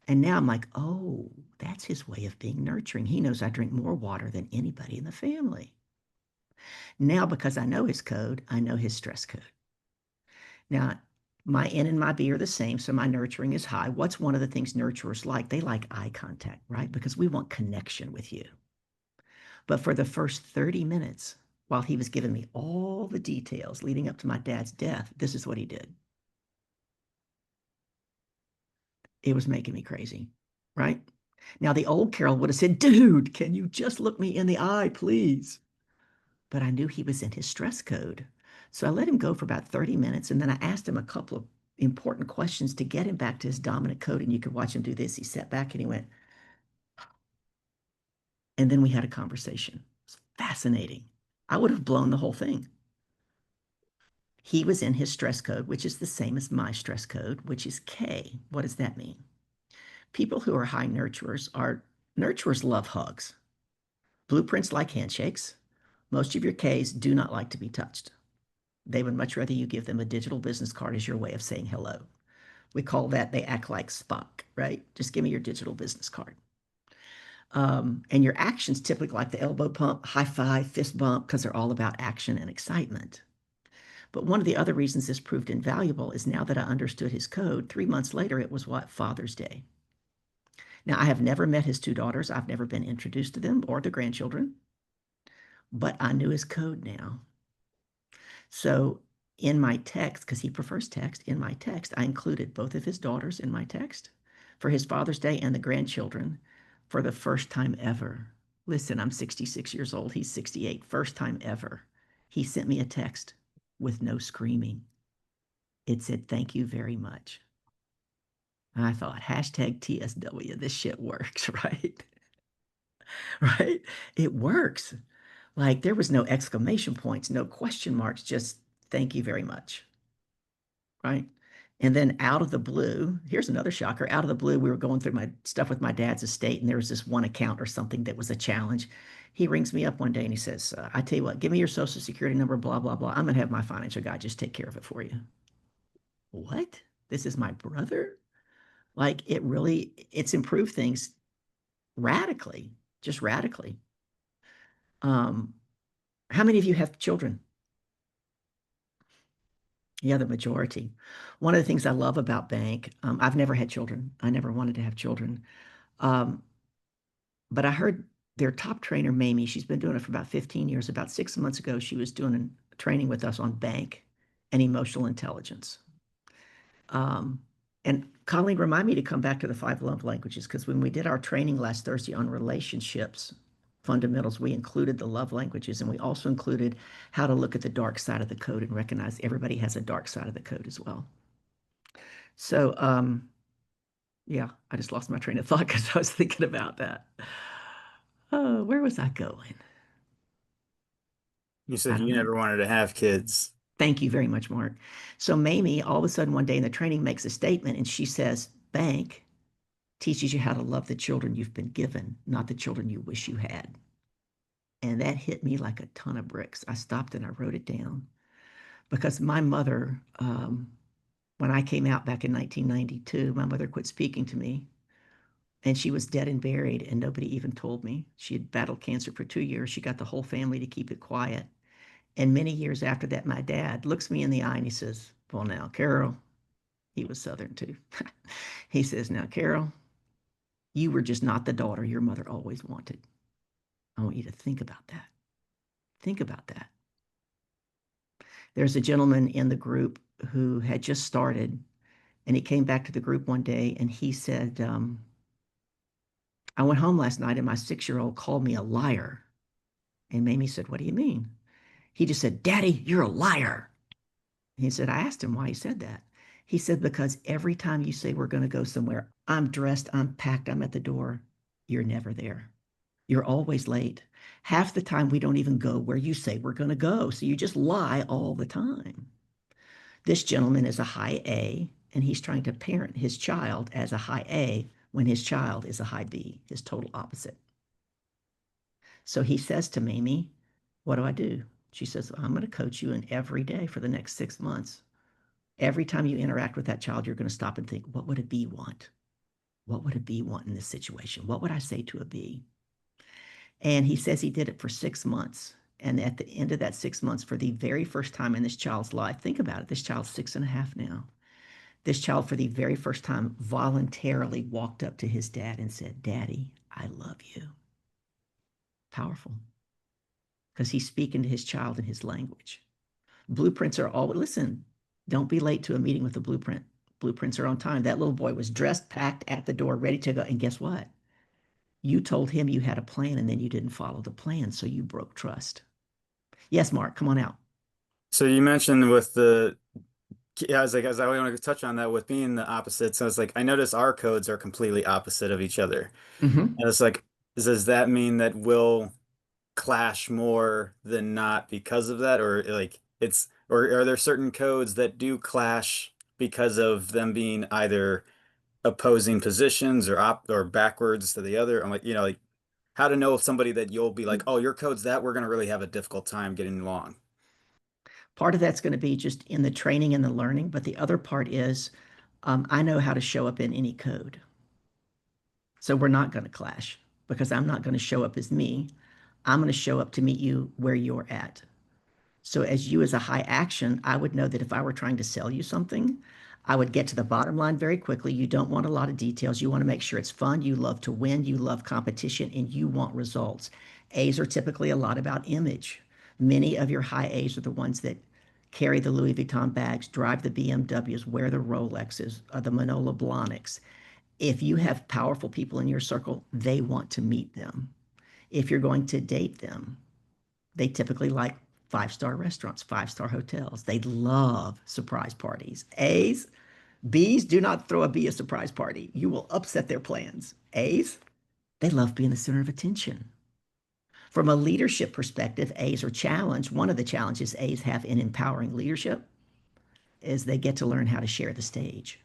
And now I'm like, oh, that's his way of being nurturing. He knows I drink more water than anybody in the family. Now, because I know his code, I know his stress code. Now, my N and my B are the same, so my nurturing is high. What's one of the things nurturers like? They like eye contact, right? Because we want connection with you. But for the first 30 minutes, while he was giving me all the details leading up to my dad's death, this is what he did. It was making me crazy, right? Now, the old Carol would have said, dude, can you just look me in the eye, please? But I knew he was in his stress code. So I let him go for about 30 minutes. And then I asked him a couple of important questions to get him back to his dominant code. And you could watch him do this. He sat back and he went, and then we had a conversation. It was fascinating. I would have blown the whole thing. He was in his stress code, which is the same as my stress code, which is K. What does that mean? People who are high nurturers love hugs. Blueprints like handshakes. Most of your Ks do not like to be touched. They would much rather you give them a digital business card as your way of saying hello. We call that they act like Spock, right? Just give me your digital business card. And your actions typically like the elbow pump, high five, fist bump, because they're all about action and excitement. But one of the other reasons this proved invaluable is now that I understood his code, 3 months later, it was what? Father's Day. Now, I have never met his two daughters. I've never been introduced to them or the grandchildren, but I knew his code now. So in my text, because he prefers text, in my text, I included both of his daughters in my text for his Father's Day and the grandchildren for the first time ever. Listen, I'm 66 years old. He's 68. First time ever. He sent me a text with no screaming. It said, thank you very much. And I thought, hashtag TSW, this shit works, right? Right? It works. Like there was no exclamation points, no question marks, just thank you very much. Right. And then out of the blue, here's another shocker. Out of the blue, we were going through my stuff with my dad's estate, and there was this one account or something that was a challenge. He rings me up one day and he says, I tell you what, give me your social security number, blah, blah, blah. I'm going to have my financial guy just take care of it for you. What? This is my brother? Like it's improved things radically, just radically. How many of you have children? Yeah, the majority. One of the things I love about bank, I've never had children. I never wanted to have children. Um, but I heard their top trainer, Mamie, she's been doing it for about 15 years. About 6 months ago, she was doing a training with us on bank and emotional intelligence. And Colleen, remind me to come back to the 5 love languages, because when we did our training last Thursday on relationships fundamentals, we included the love languages, and we also included how to look at the dark side of the code and recognize everybody has a dark side of the code as well. So, yeah, I just lost my train of thought because I was thinking about that. Oh, where was I going? You said you never wanted to have kids. Thank you very much, Mark. So Mamie, all of a sudden one day in the training makes a statement and she says, bank teaches you how to love the children you've been given, not the children you wish you had. And that hit me like a ton of bricks. I stopped and I wrote it down because my mother, when I came out back in 1992, my mother quit speaking to me and she was dead and buried and nobody even told me. She had battled cancer for 2 years. She got the whole family to keep it quiet. And many years after that, my dad looks me in the eye and he says, well, now, Carol, he was Southern too. He says, now, Carol, you were just not the daughter your mother always wanted. I want you to think about that. Think about that. There's a gentleman in the group who had just started, and he came back to the group one day and he said, I went home last night and my 6-year-old called me a liar. And Mamie said, what do you mean? He just said, Daddy, you're a liar. He said, I asked him why he said that. He said, because every time you say we're going to go somewhere, I'm dressed, I'm packed, I'm at the door. You're never there. You're always late. Half the time we don't even go where you say we're going to go. So you just lie all the time. This gentleman is a high A, and he's trying to parent his child as a high A when his child is a high B, his total opposite. So he says to Mamie, what do I do? She says, I'm going to coach you in every day for the next 6 months. Every time you interact with that child, you're going to stop and think, what would a B want? What would a B want in this situation? What would I say to a B? And he says he did it for 6 months. And at the end of that 6 months, for the very first time in this child's life, think about it, this child's 6.5 now. This child, for the very first time, voluntarily walked up to his dad and said, Daddy, I love you. Powerful. Because he's speaking to his child in his language. Blueprints are always, listen, don't be late to a meeting with a blueprint. Blueprints are on time. That little boy was dressed, packed at the door, ready to go. And guess what? You told him you had a plan and then you didn't follow the plan. So you broke trust. Yes, Mark, come on out. So you mentioned with the, yeah, I was like, I want to touch on that with being the opposite. So it's like, I notice our codes are completely opposite of each other. Mm-hmm. And it's like, does that mean that we'll clash more than not because of that? Or like or are there certain codes that do clash because of them being either opposing positions or backwards to the other? I'm like, like how to know if somebody that you'll be like, oh, your code's that, we're going to really have a difficult time getting along. Part of that's going to be just in the training and the learning, but the other part is I know how to show up in any code. So we're not going to clash because I'm not going to show up as me. I'm going to show up to meet you where you're at. So as you as a high action, I would know that if I were trying to sell you something, I would get to the bottom line very quickly. You don't want a lot of details. You want to make sure it's fun. You love to win. You love competition and you want results. A's are typically a lot about image. Many of your high A's are the ones that carry the Louis Vuitton bags, drive the BMWs, wear the Rolexes, the Manolo Blahniks. If you have powerful people in your circle, they want to meet them. If you're going to date them, they typically like 5-star restaurants, 5-star hotels. They love surprise parties. A's, B's do not throw a B a surprise party. You will upset their plans. A's, they love being the center of attention. From a leadership perspective, A's are challenged. One of the challenges A's have in empowering leadership is they get to learn how to share the stage.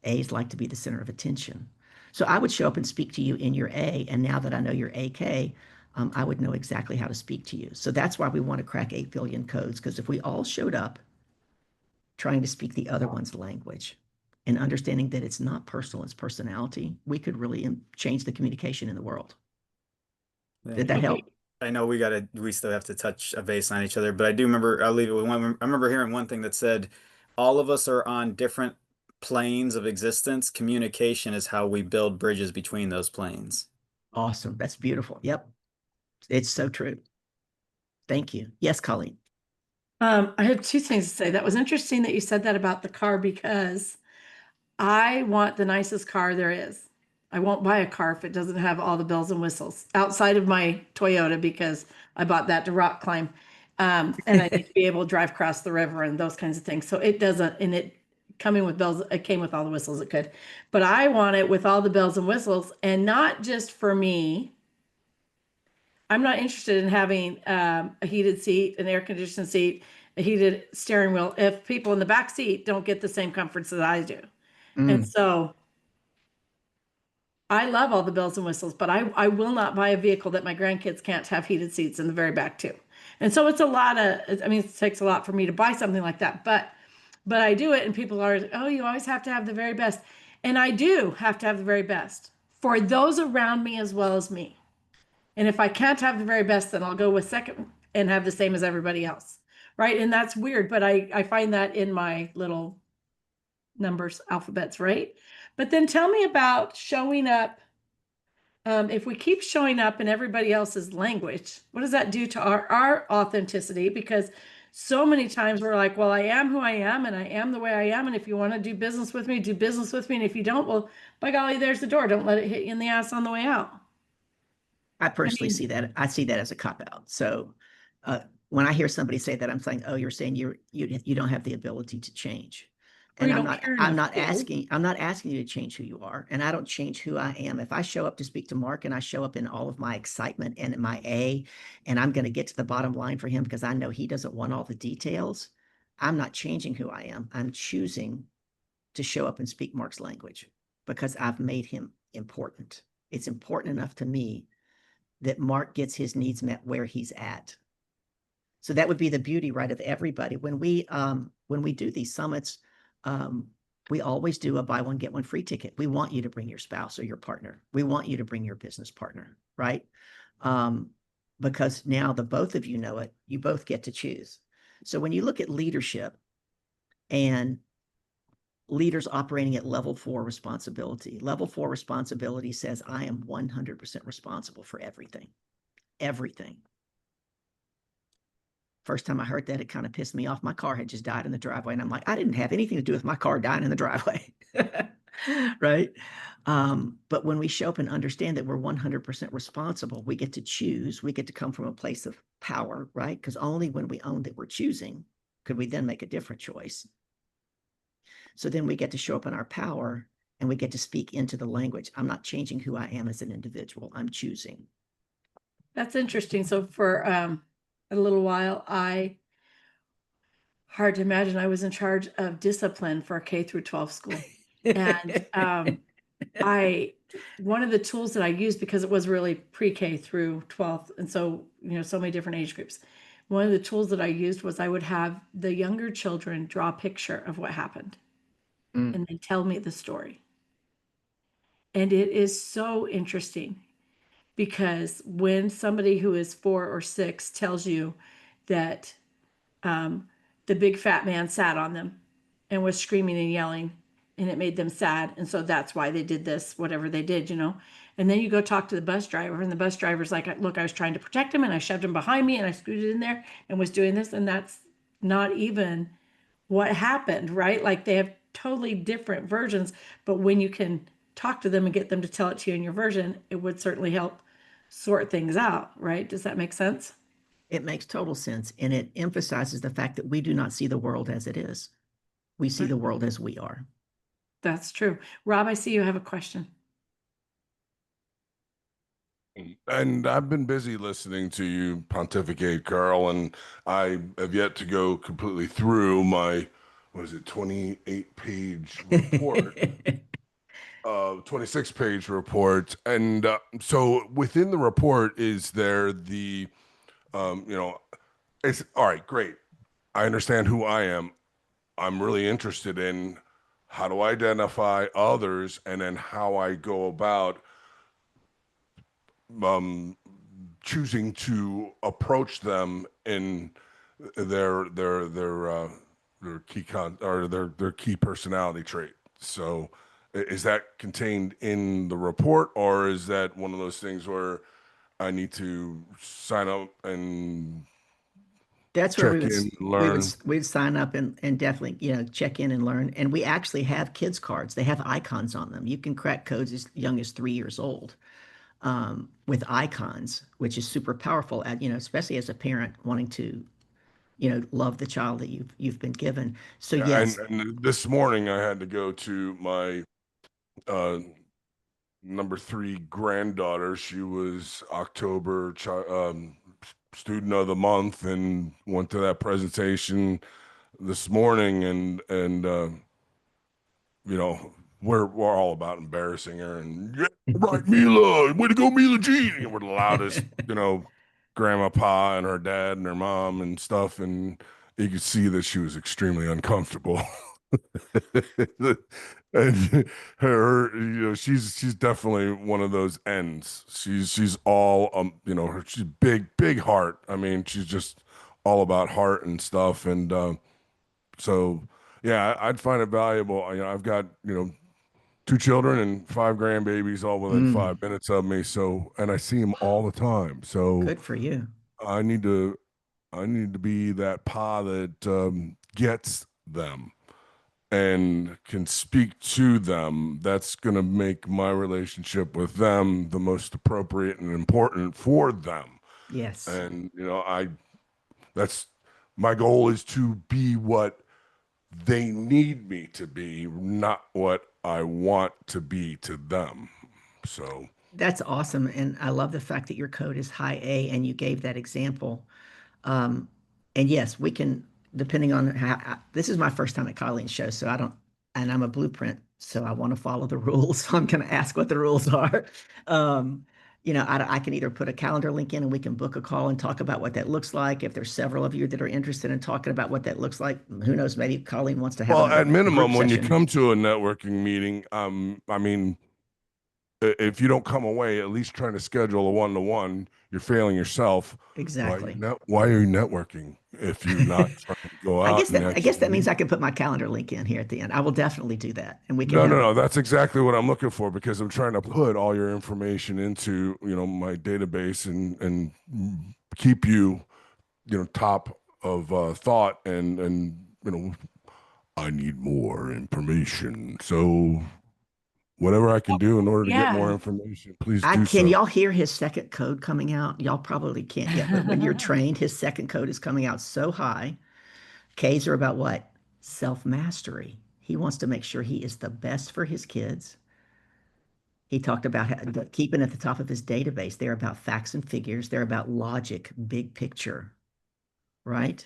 A's like to be the center of attention. So I would show up and speak to you in your A, and now that I know your AK, I would know exactly how to speak to you. So that's why we want to crack 8 billion codes, because if we all showed up trying to speak the other one's language and understanding that it's not personal, it's personality, we could really change the communication in the world. Did that help? I know we still have to touch a base on each other, but I do remember, I'll leave it with one. I remember hearing one thing that said, all of us are on different planes of existence. Communication is how we build bridges between those planes. Awesome. That's beautiful. Yep. It's so true. Thank you. Yes, Colleen. I have 2 things to say. That was interesting that you said that about the car because I want the nicest car there is. I won't buy a car if it doesn't have all the bells and whistles outside of my Toyota because I bought that to rock climb. And I need to be able to drive across the river and those kinds of things. So it doesn't, and it coming with bells, it came with all the whistles it could. But I want it with all the bells and whistles and not just for me. I'm not interested in having a heated seat, an air conditioned seat, a heated steering wheel if people in the back seat don't get the same comforts that I do. And so I love all the bells and whistles, but I will not buy a vehicle that my grandkids can't have heated seats in the very back too. And so it's a lot of, I mean, it takes a lot for me to buy something like that, but I do it and people are, oh, you always have to have the very best. And I do have to have the very best for those around me as well as me. And if I can't have the very best, then I'll go with second and have the same as everybody else. Right. And that's weird, but I find that in my little numbers, alphabets, right? But then tell me about showing up. If we keep showing up in everybody else's language, what does that do to our authenticity? Because so many times we're like, well, I am who I am and I am the way I am. And if you want to do business with me, do business with me. And if you don't, well, by golly, there's the door. Don't let it hit you in the ass on the way out. I personally see that. I see that as a cop out. So when I hear somebody say that, I'm saying, oh, you're saying you don't have the ability to change. Or And you I'm don't not, care I'm enough not to. asking you to change who you are. And I don't change who I am. If I show up to speak to Mark and I show up in all of my excitement and my and I'm going to get to the bottom line for him because I know he doesn't want all the details, I'm not changing who I am. I'm choosing to show up and speak Mark's language because I've made him important. It's important enough to me that Mark gets his needs met where he's at. So that would be the beauty, right, of everybody. When we do these summits, we always do a buy one, get one free ticket. We want you to bring your spouse or your partner. We want you to bring your business partner, right? Because now the both of you know it, you both get to choose. So when you look at leadership and leaders operating at level 4 responsibility, level 4 responsibility says, I am 100% responsible for everything, everything. First time I heard that, it kind of pissed me off. My car had just died in the driveway. And I'm like, I didn't have anything to do with my car dying in the driveway. Right. But when we show up and understand that we're 100% responsible, we get to choose. We get to come from a place of power, right? Because only when we own that we're choosing could we then make a different choice. So then we get to show up in our power and we get to speak into the language. I'm not changing who I am as an individual. I'm choosing. That's interesting. So for a little while, hard to imagine, I was in charge of discipline for a K through 12 school. And one of the tools that I used, because it was really pre-K through 12th, and so, so many different age groups. One of the tools that I used was I would have the younger children draw a picture of what happened and then tell me the story. And it is so interesting because when somebody who is 4 or 6 tells you that the big fat man sat on them and was screaming and yelling and it made them sad, and so that's why they did this, whatever they did, and then you go talk to the bus driver and the bus driver's like, look, I was trying to protect him and I shoved him behind me and I scooted in there and was doing this, and that's not even what happened, right? Like they have totally different versions, but when you can talk to them and get them to tell it to you in your version, it would certainly help sort things out, right? Does that make sense? It makes total sense. And it emphasizes the fact that we do not see the world as it is. We see the world as we are. That's true. Rob, I see you have a question. And I've been busy listening to you pontificate, Carl, and I have yet to go completely through my, 28-page report, 26-page report. And so within the report, is there the, it's all right, great. I understand who I am. I'm really interested in how to identify others and then how I go about choosing to approach them in their their key personality trait. So is that contained in the report, or is that one of those things where I need to sign up and That's where check in, learn? we'd sign up and definitely, check in and learn. And we actually have kids cards. They have icons on them. You can crack codes as young as 3 years old. With icons, which is super powerful, especially as a parent wanting to, love the child that you've been given. So Yeah, yes. and this morning I had to go to my number 3 granddaughter. She was October student of the month and went to that presentation this morning, and we're all about embarrassing her, and yeah, right, Mila, way to go, Mila Jean. And we're the loudest, grandma, pa, and her dad and her mom and stuff, and you could see that she was extremely uncomfortable. And she's definitely one of those ends. She's all she's big heart. I mean, she's just all about heart and stuff, and so yeah, I'd find it valuable. I've got 2 children and 5 grandbabies, all within 5 minutes of me. So, and I see them all the time. So Good for you. I need to be that pa that gets them and can speak to them. That's going to make my relationship with them the most appropriate and important for them. Yes. And That's my goal is to be what they need me to be, not what I want to be to them. So, That's awesome. And I love the fact that your code is high A and you gave that example. Um, and yes, we can, depending on this is my first time at Colleen's show, so I don't, and I'm a blueprint, so I want to follow the rules. So I'm going to ask what the rules are. Um, I can either put a calendar link in and we can book a call and talk about what that looks like. If there's several of you that are interested in talking about what that looks like, who knows, maybe Colleen wants to have well, at another group minimum, when you session. come to a networking meeting, I mean, if you don't come away at least trying to schedule a one-to-one, you're failing yourself. Exactly. Why are you networking if you're not trying to go out and I guess actually that means meet? I can put my calendar link in here at the end. I will definitely do that, and we can No, no, have no. That's exactly what I'm looking for because I'm trying to put all your information into, my database and keep you, top of thought and I need more information. So whatever I can do in order to get more Yeah. information, please I do can so. y'all hear his second code coming out? Y'all probably can't yet, but when you're trained, his second code is coming out so high. K's are about what? Self-mastery. He wants to make sure he is the best for his kids. He talked about keeping at the top of his database. They're about facts and figures. They're about logic, big picture, right?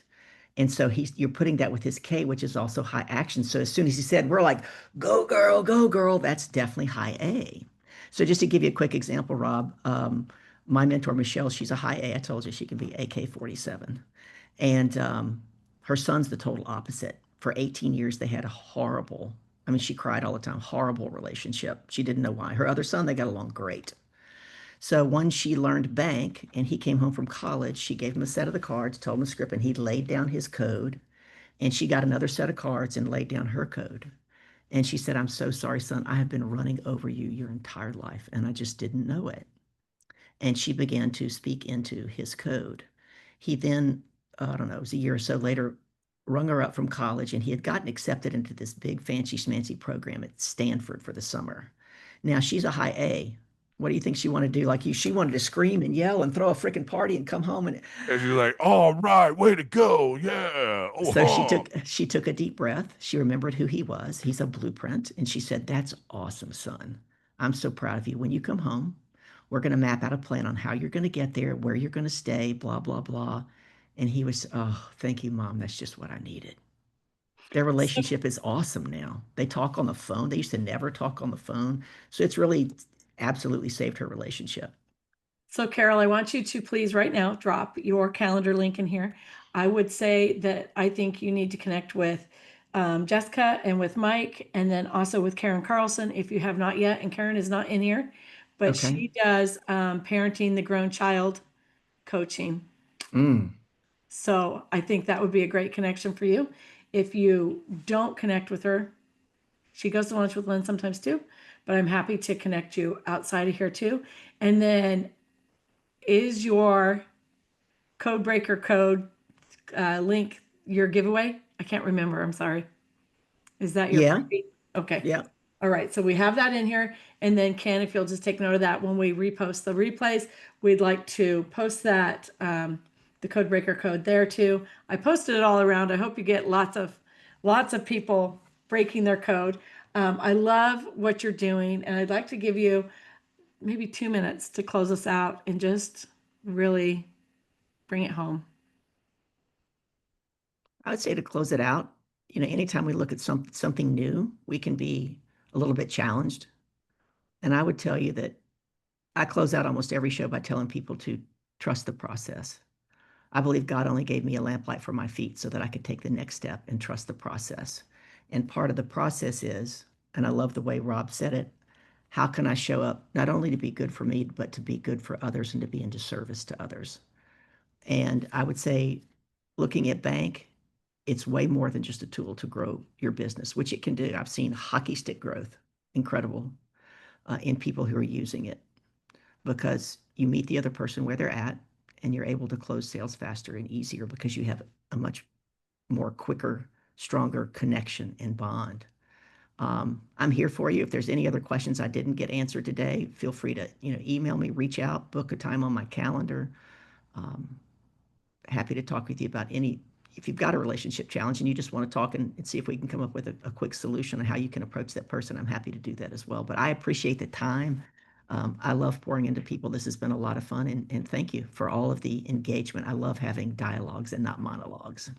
And so you're putting that with his K, which is also high action. So as soon as he said, we're like, go girl, that's definitely high A. So just to give you a quick example, Rob, my mentor, Michelle, she's a high A. I told you she can be AK-47. And her son's the total opposite. For 18 years, they had a horrible, I mean, she cried all the time, horrible relationship. She didn't know why. Her other son, they got along great. So once she learned bank and he came home from college, she gave him a set of the cards, told him the script, and he laid down his code. And she got another set of cards and laid down her code. And she said, I'm so sorry, son. I have been running over you your entire life, and I just didn't know it. And she began to speak into his code. He then, I don't know, it was a year or so later, rung her up from college, and he had gotten accepted into this big fancy schmancy program at Stanford for the summer. Now she's a high A. What do you think she wanted to do? Like you, she wanted to scream and yell and throw a freaking party and come home. And And you're like, all right, way to go. Yeah. Oh, so huh. she took a deep breath. She remembered who he was. He's a blueprint. And she said, that's awesome, son. I'm so proud of you. When you come home, we're going to map out a plan on how you're going to get there, where you're going to stay, blah, blah, blah. And he was, oh, thank you, mom. That's just what I needed. Their So, relationship is awesome now. They talk on the phone. They used to never talk on the phone. So it's really absolutely saved her relationship. so Carol, I want you to please right now drop your calendar link in here. I would say that I think you need to connect with Jessica and with Mike, and then also with Karen Carlson if you have not yet. And Karen is not in here, but Okay. she does parenting the grown child coaching. Mm. So I think that would be a great connection for you. If you don't connect with her, she goes to lunch with Lynn sometimes too, but I'm happy to connect you outside of here too. And then is your code breaker code link your giveaway? I can't remember. I'm sorry. Is that your Yeah. freebie? Okay. Yeah. All right. So we have that in here. And then Ken, if you'll just take note of that when we repost the replays, we'd like to post that, the code breaker code there too. I posted it all around. I hope you get lots of people breaking their code. I love what you're doing. And I'd like to give you maybe 2 minutes to close us out and just really bring it home. I would say to close it out, anytime we look at something new, we can be a little bit challenged. And I would tell you that I close out almost every show by telling people to trust the process. I believe God only gave me a lamplight for my feet so that I could take the next step and trust the process. And part of the process is, and I love the way Rob said it, how can I show up not only to be good for me, but to be good for others and to be into service to others? And I would say, looking at bank, it's way more than just a tool to grow your business, which it can do. I've seen hockey stick growth, incredible, in people who are using it because you meet the other person where they're at and you're able to close sales faster and easier because you have a much more quicker, stronger connection and bond. I'm here for you. If there's any other questions I didn't get answered today, feel free to email me, reach out, book a time on my calendar. Um, happy to talk with you about any, if you've got a relationship challenge and you just want to talk and see if we can come up with a quick solution on how you can approach that person, I'm happy to do that as well. But I appreciate the time. I love pouring into people. This has been a lot of fun, and thank you for all of the engagement. I love having dialogues and not monologues.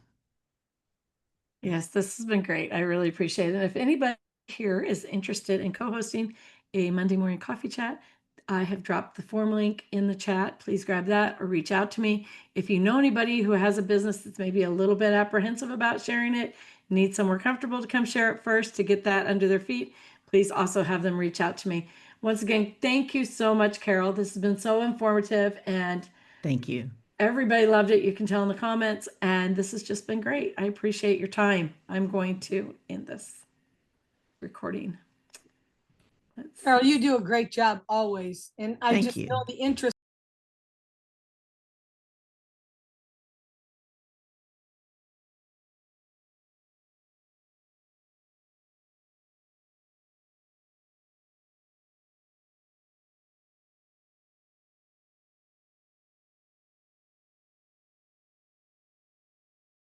Yes, this has been great. I really appreciate it. And if anybody here is interested in co-hosting a Monday morning coffee chat, I have dropped the form link in the chat. Please grab that or reach out to me. If you know anybody who has a business that's maybe a little bit apprehensive about sharing it, needs somewhere comfortable to come share it first to get that under their feet, please also have them reach out to me. Once again, thank you so much, Carol. This has been so informative, and Thank you. everybody loved it. You can tell in the comments, and this has just been great. I appreciate your time. I'm going to end this recording. Carol, you do a great job always. And I Thank just you. know the interest